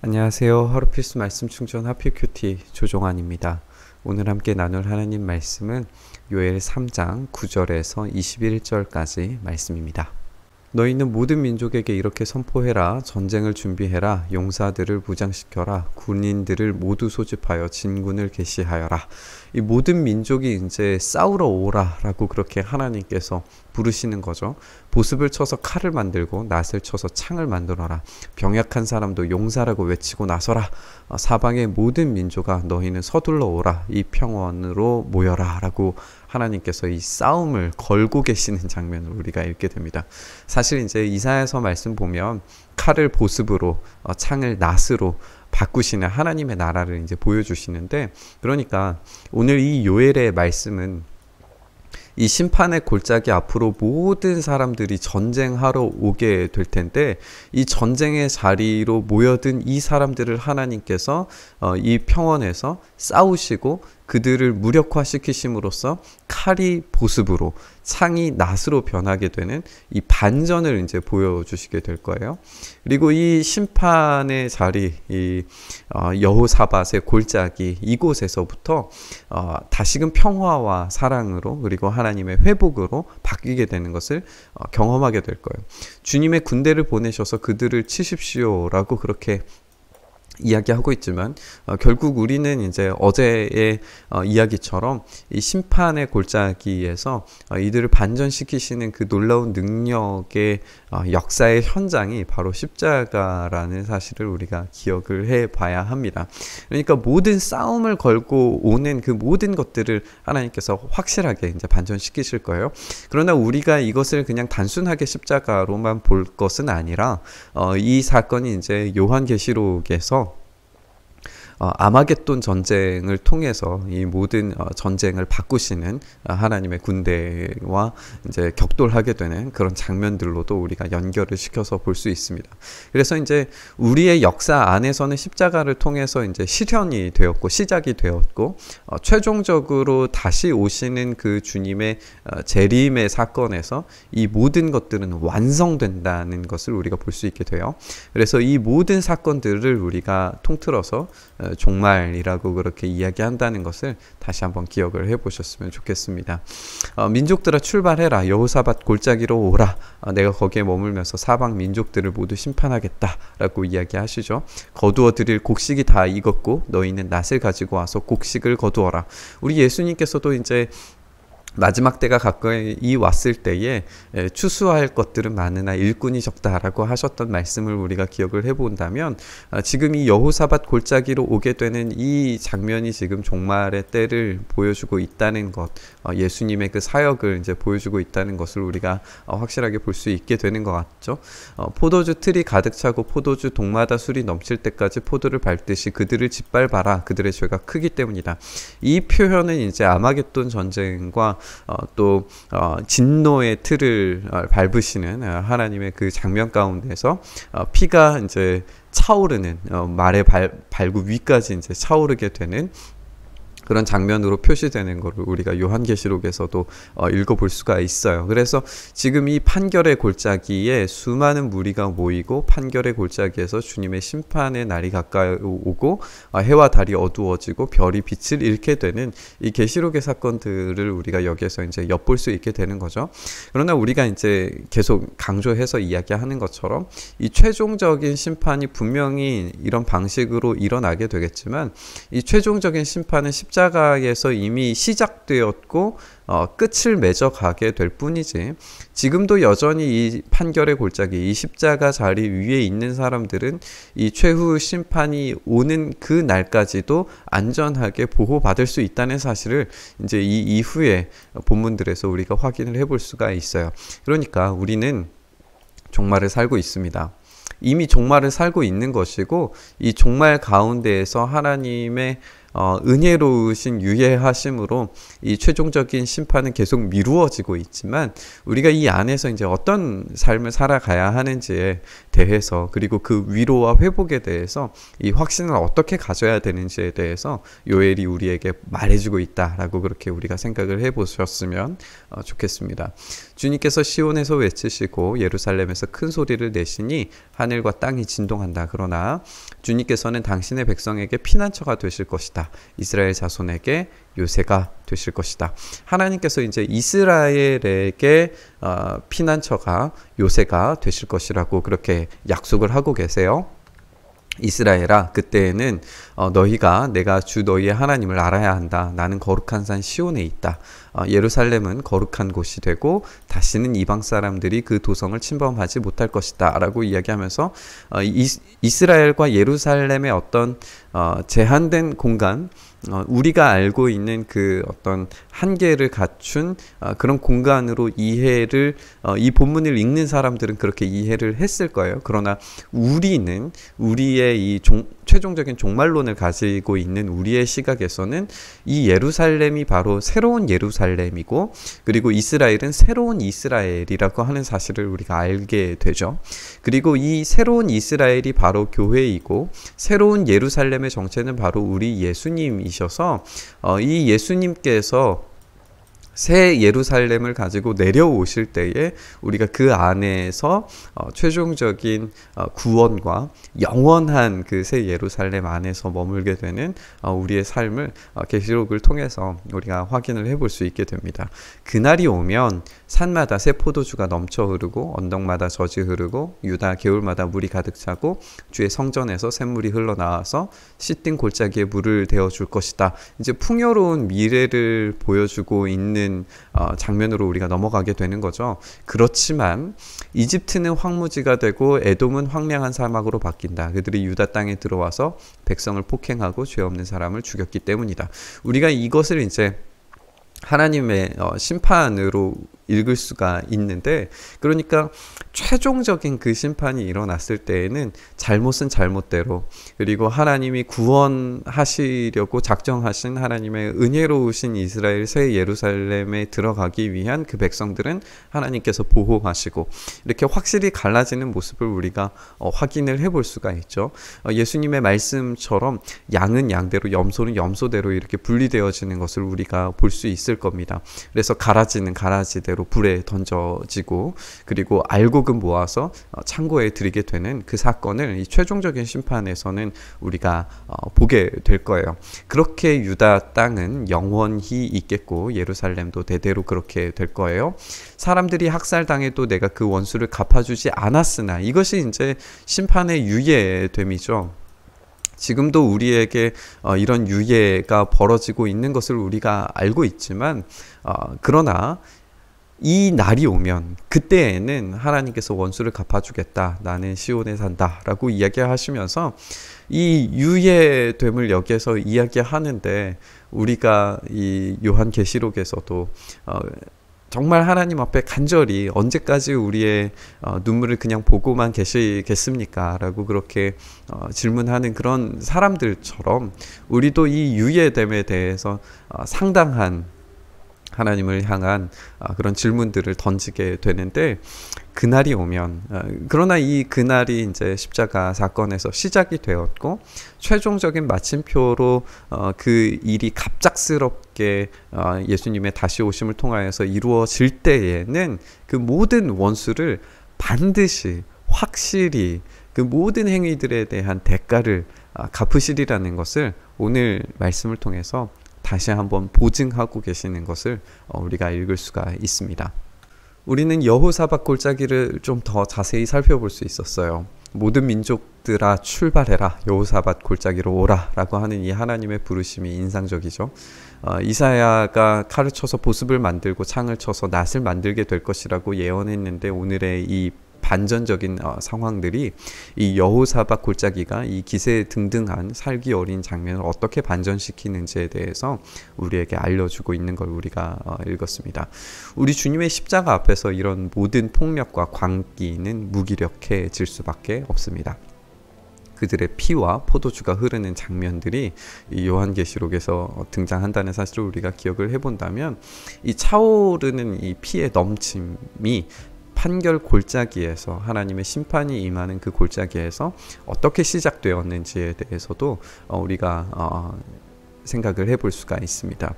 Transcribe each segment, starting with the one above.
안녕하세요. 하루 필수 말씀 충전 하필 큐티 조종환입니다. 오늘 함께 나눌 하나님 말씀은 요엘 3장 9절에서 21절까지 말씀입니다. 너희는 모든 민족에게 이렇게 선포해라. 전쟁을 준비해라. 용사들을 무장시켜라. 군인들을 모두 소집하여 진군을 개시하여라. 이 모든 민족이 이제 싸우러 오라 라고 그렇게 하나님께서 부르시는 거죠. 보습을 쳐서 칼을 만들고 낫을 쳐서 창을 만들어라. 병약한 사람도 용사라고 외치고 나서라. 사방의 모든 민족아 너희는 서둘러 오라. 이 평원으로 모여라 라고 하나님께서 이 싸움을 걸고 계시는 장면을 우리가 읽게 됩니다. 사실 이제 이사야서 말씀 보면 칼을 보습으로 창을 낫으로 바꾸시는 하나님의 나라를 이제 보여주시는데, 그러니까 오늘 이 요엘의 말씀은 이 심판의 골짜기 앞으로 모든 사람들이 전쟁하러 오게 될 텐데, 이 전쟁의 자리로 모여든 이 사람들을 하나님께서 이 평원에서 싸우시고 그들을 무력화시키심으로써 칼이 보습으로 창이 낫으로 변하게 되는 이 반전을 이제 보여주시게 될 거예요. 그리고 이 심판의 자리, 이 여호사밧의 골짜기 이곳에서부터 다시금 평화와 사랑으로 그리고 하나님의 회복으로 바뀌게 되는 것을 경험하게 될 거예요. 주님의 군대를 보내셔서 그들을 치십시오라고 그렇게 이야기하고 있지만 결국 우리는 이제 어제의 이야기처럼 이 심판의 골짜기에서 이들을 반전시키시는 그 놀라운 능력의 역사의 현장이 바로 십자가라는 사실을 우리가 기억을 해 봐야 합니다. 그러니까 모든 싸움을 걸고 오는 그 모든 것들을 하나님께서 확실하게 이제 반전시키실 거예요. 그러나 우리가 이것을 그냥 단순하게 십자가로만 볼 것은 아니라 이 사건이 이제 요한계시록에서 아마겟돈 전쟁을 통해서 이 모든 전쟁을 바꾸시는 하나님의 군대와 이제 격돌하게 되는 그런 장면들로도 우리가 연결을 시켜서 볼 수 있습니다. 그래서 이제 우리의 역사 안에서는 십자가를 통해서 이제 실현이 되었고 시작이 되었고 최종적으로 다시 오시는 그 주님의 재림의 사건에서 이 모든 것들은 완성된다는 것을 우리가 볼 수 있게 돼요. 그래서 이 모든 사건들을 우리가 통틀어서 종말이라고 그렇게 이야기한다는 것을 다시 한번 기억을 해보셨으면 좋겠습니다. 민족들아 출발해라. 여호사밧 골짜기로 오라. 내가 거기에 머물면서 사방 민족들을 모두 심판하겠다라고 이야기하시죠. 거두어 드릴 곡식이 다 익었고 너희는 낫을 가지고 와서 곡식을 거두어라. 우리 예수님께서도 이제 마지막 때가 가까이 왔을 때에 추수할 것들은 많으나 일꾼이 적다라고 하셨던 말씀을 우리가 기억을 해본다면 지금 이 여호사밧 골짜기로 오게 되는 이 장면이 지금 종말의 때를 보여주고 있다는 것, 예수님의 그 사역을 이제 보여주고 있다는 것을 우리가 확실하게 볼 수 있게 되는 것 같죠. 포도주 틀이 가득 차고 포도주 동마다 술이 넘칠 때까지 포도를 밟듯이 그들을 짓밟아라. 그들의 죄가 크기 때문이다. 이 표현은 이제 아마겟돈 전쟁과 또 진노의 틀을 밟으시는 하나님의 그 장면 가운데서 피가 이제 차오르는 말의 발굽 위까지 이제 차오르게 되는 그런 장면으로 표시되는 것을 우리가 요한계시록에서도 읽어볼 수가 있어요. 그래서 지금 이 판결의 골짜기에 수많은 무리가 모이고 판결의 골짜기에서 주님의 심판의 날이 가까이 오고 해와 달이 어두워지고 별이 빛을 잃게 되는 이 계시록의 사건들을 우리가 여기에서 이제 엿볼 수 있게 되는 거죠. 그러나 우리가 이제 계속 강조해서 이야기하는 것처럼 이 최종적인 심판이 분명히 이런 방식으로 일어나게 되겠지만 이 최종적인 심판은 십자가에서 이미 시작되었고 끝을 맺어가게 될 뿐이지, 지금도 여전히 이 판결의 골짜기, 이 십자가 자리 위에 있는 사람들은 이 최후 심판이 오는 그 날까지도 안전하게 보호받을 수 있다는 사실을 이제 이 이후의 본문들에서 우리가 확인을 해볼 수가 있어요. 그러니까 우리는 종말을 살고 있습니다. 이미 종말을 살고 있는 것이고, 이 종말 가운데에서 하나님의 은혜로우신 유예하심으로 이 최종적인 심판은 계속 미루어지고 있지만, 우리가 이 안에서 이제 어떤 삶을 살아가야 하는지에 대해서, 그리고 그 위로와 회복에 대해서 이 확신을 어떻게 가져야 되는지에 대해서 요엘이 우리에게 말해주고 있다라고 그렇게 우리가 생각을 해보셨으면 좋겠습니다. 주님께서 시온에서 외치시고 예루살렘에서 큰 소리를 내시니 하늘과 땅이 진동한다. 그러나 주님께서는 당신의 백성에게 피난처가 되실 것이다. 이스라엘 자손에게 요새가 되실 것이다. 하나님께서 이제 이스라엘에게 피난처가 요새가 되실 것이라고 그렇게 약속을 하고 계세요. 이스라엘아, 그때에는 너희가 내가 주 너희의 하나님을 알아야 한다. 나는 거룩한 산 시온에 있다. 예루살렘은 거룩한 곳이 되고 다시는 이방 사람들이 그 도성을 침범하지 못할 것이다 라고 이야기하면서 이스라엘과 예루살렘의 어떤 제한된 공간, 우리가 알고 있는 그 어떤 한계를 갖춘 그런 공간으로 이해를 이 본문을 읽는 사람들은 그렇게 이해를 했을 거예요. 그러나 우리는 우리의 이 최종적인 종말론을 가지고 있는 우리의 시각에서는 이 예루살렘이 바로 새로운 예루살렘이고, 그리고 이스라엘은 새로운 이스라엘이라고 하는 사실을 우리가 알게 되죠. 그리고 이 새로운 이스라엘이 바로 교회이고, 새로운 예루살렘의 정체는 바로 우리 예수님이셔서 이 예수님께서 새 예루살렘을 가지고 내려오실 때에 우리가 그 안에서 최종적인 구원과 영원한 그 새 예루살렘 안에서 머물게 되는 우리의 삶을 계시록을 통해서 우리가 확인을 해볼 수 있게 됩니다. 그날이 오면 산마다 새 포도주가 넘쳐 흐르고 언덕마다 젖이 흐르고 유다 개울마다 물이 가득 차고 주의 성전에서 샘물이 흘러나와서 씻긴 골짜기에 물을 데워줄 것이다. 이제 풍요로운 미래를 보여주고 있는 장면으로 우리가 넘어가게 되는 거죠. 그렇지만 이집트는 황무지가 되고 에돔은 황량한 사막으로 바뀐다. 그들이 유다 땅에 들어와서 백성을 폭행하고 죄 없는 사람을 죽였기 때문이다. 우리가 이것을 이제 하나님의 심판으로 읽을 수가 있는데, 그러니까 최종적인 그 심판이 일어났을 때에는 잘못은 잘못대로, 그리고 하나님이 구원하시려고 작정하신 하나님의 은혜로우신 이스라엘 새 예루살렘에 들어가기 위한 그 백성들은 하나님께서 보호하시고, 이렇게 확실히 갈라지는 모습을 우리가 확인을 해볼 수가 있죠. 예수님의 말씀처럼 양은 양대로 염소는 염소대로 이렇게 분리되어지는 것을 우리가 볼 수 있을 겁니다. 그래서 가라지는 가라지대로 불에 던져지고, 그리고 알곡은 모아서 창고에 들이게 되는 그 사건을 이 최종적인 심판에서는 우리가 보게 될 거예요. 그렇게 유다 땅은 영원히 있겠고 예루살렘도 대대로 그렇게 될 거예요. 사람들이 학살당해도 내가 그 원수를 갚아주지 않았으나, 이것이 이제 심판의 유예됨이죠. 지금도 우리에게 이런 유예가 벌어지고 있는 것을 우리가 알고 있지만, 그러나 이 날이 오면 그때에는 하나님께서 원수를 갚아주겠다, 나는 시온에 산다 라고 이야기하시면서 이 유예됨을 여기에서 이야기하는데, 우리가 이 요한계시록에서도 정말 하나님 앞에 간절히 언제까지 우리의 눈물을 그냥 보고만 계시겠습니까? 라고 그렇게 질문하는 그런 사람들처럼 우리도 이 유예됨에 대해서 상당한 하나님을 향한 그런 질문들을 던지게 되는데, 그날이 오면, 그러나 이 그날이 이제 십자가 사건에서 시작이 되었고 최종적인 마침표로 그 일이 갑작스럽게 예수님의 다시 오심을 통하여서 이루어질 때에는 그 모든 원수를 반드시 확실히 그 모든 행위들에 대한 대가를 갚으시리라는 것을 오늘 말씀을 통해서 다시 한번 보증하고 계시는 것을 우리가 읽을 수가 있습니다. 우리는 여호사밧 골짜기를 좀 더 자세히 살펴볼 수 있었어요. 모든 민족들아 출발해라, 여호사밧 골짜기로 오라 라고 하는 이 하나님의 부르심이 인상적이죠. 이사야가 칼을 쳐서 보습을 만들고 창을 쳐서 낫을 만들게 될 것이라고 예언했는데, 오늘의 이 반전적인 상황들이 이 여호사밧 골짜기가 이 기세등등한 살기 어린 장면을 어떻게 반전시키는지에 대해서 우리에게 알려주고 있는 걸 우리가 읽었습니다. 우리 주님의 십자가 앞에서 이런 모든 폭력과 광기는 무기력해질 수밖에 없습니다. 그들의 피와 포도주가 흐르는 장면들이 이 요한계시록에서 등장한다는 사실을 우리가 기억을 해본다면, 이 차오르는 이 피의 넘침이 판결 골짜기에서 하나님의 심판이 임하는 그 골짜기에서 어떻게 시작되었는지에 대해서도 우리가 생각을 해볼 수가 있습니다.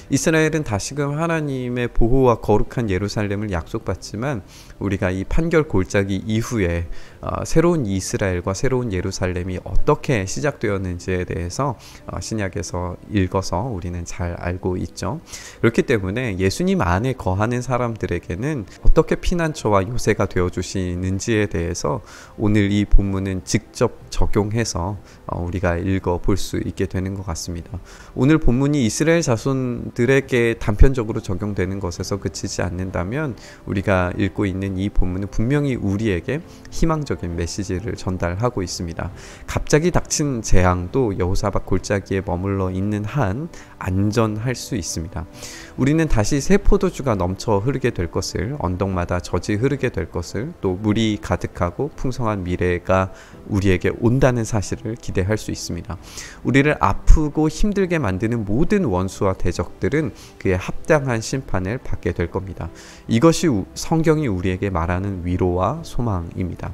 이스라엘은 다시금 하나님의 보호와 거룩한 예루살렘을 약속받지만 우리가 이 판결 골짜기 이후에 새로운 이스라엘과 새로운 예루살렘이 어떻게 시작되었는지에 대해서 신약에서 읽어서 우리는 잘 알고 있죠. 그렇기 때문에 예수님 안에 거하는 사람들에게는 어떻게 피난처와 요새가 되어주시는지에 대해서 오늘 이 본문은 직접 적용해서 우리가 읽어볼 수 있게 되는 것 같습니다. 오늘 본문이 이스라엘 자손들에게 단편적으로 적용되는 것에서 그치지 않는다면 우리가 읽고 있는 이 본문은 분명히 우리에게 희망적인 메시지를 전달하고 있습니다. 갑자기 닥친 재앙도 여호사밧 골짜기에 머물러 있는 한 안전할 수 있습니다. 우리는 다시 새 포도주가 넘쳐 흐르게 될 것을, 언덕마다 젖이 흐르게 될 것을, 또 물이 가득하고 풍성한 미래가 우리에게 온다는 사실을 기대할 수 있습니다. 우리를 아프고 힘들게 만드는 모든 원수와 대적들은 그의 합당한 심판을 받게 될 겁니다. 이것이 성경이 우리에게 말하는 위로와 소망입니다.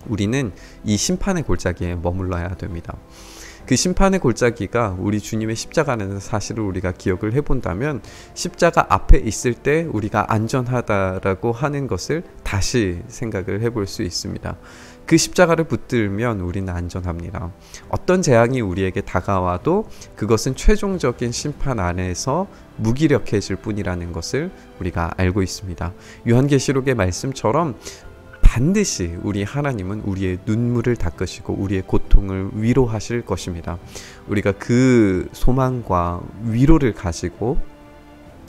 우리는 이 심판의 골짜기에 머물러야 됩니다. 그 심판의 골짜기가 우리 주님의 십자가라는 사실을 우리가 기억을 해본다면 십자가 앞에 있을 때 우리가 안전하다라고 하는 것을 다시 생각을 해볼 수 있습니다. 그 십자가를 붙들면 우리는 안전합니다. 어떤 재앙이 우리에게 다가와도 그것은 최종적인 심판 안에서 무기력해질 뿐이라는 것을 우리가 알고 있습니다. 요한계시록의 말씀처럼 반드시 우리 하나님은 우리의 눈물을 닦으시고 우리의 고통을 위로하실 것입니다. 우리가 그 소망과 위로를 가지고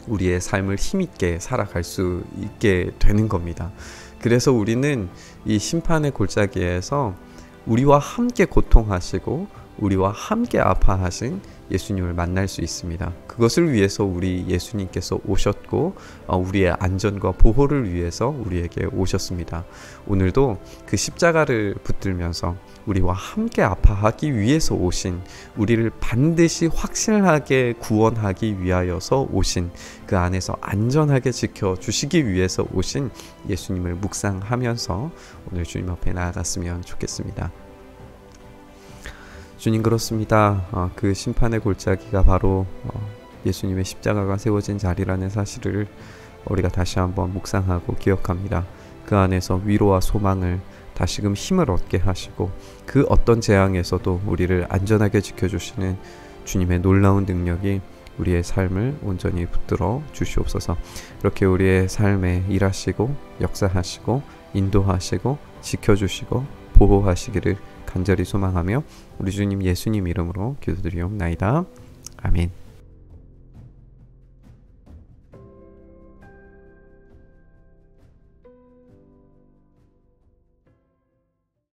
우리의 삶을 힘있게 살아갈 수 있게 되는 겁니다. 그래서 우리는 이 심판의 골짜기에서 우리와 함께 고통하시고 우리와 함께 아파하신 예수님을 만날 수 있습니다. 그것을 위해서 우리 예수님께서 오셨고 우리의 안전과 보호를 위해서 우리에게 오셨습니다. 오늘도 그 십자가를 붙들면서 우리와 함께 아파하기 위해서 오신, 우리를 반드시 확실하게 구원하기 위하여서 오신, 그 안에서 안전하게 지켜주시기 위해서 오신 예수님을 묵상하면서 오늘 주님 앞에 나아갔으면 좋겠습니다. 주님, 그렇습니다. 그 심판의 골짜기가 바로 예수님의 십자가가 세워진 자리라는 사실을 우리가 다시 한번 묵상하고 기억합니다. 그 안에서 위로와 소망을, 다시금 힘을 얻게 하시고 그 어떤 재앙에서도 우리를 안전하게 지켜주시는 주님의 놀라운 능력이 우리의 삶을 온전히 붙들어 주시옵소서. 이렇게 우리의 삶에 일하시고 역사하시고 인도하시고 지켜주시고 보호하시기를 간절히 소망하며 우리 주님 예수님 이름으로 기도드리옵나이다. 아멘.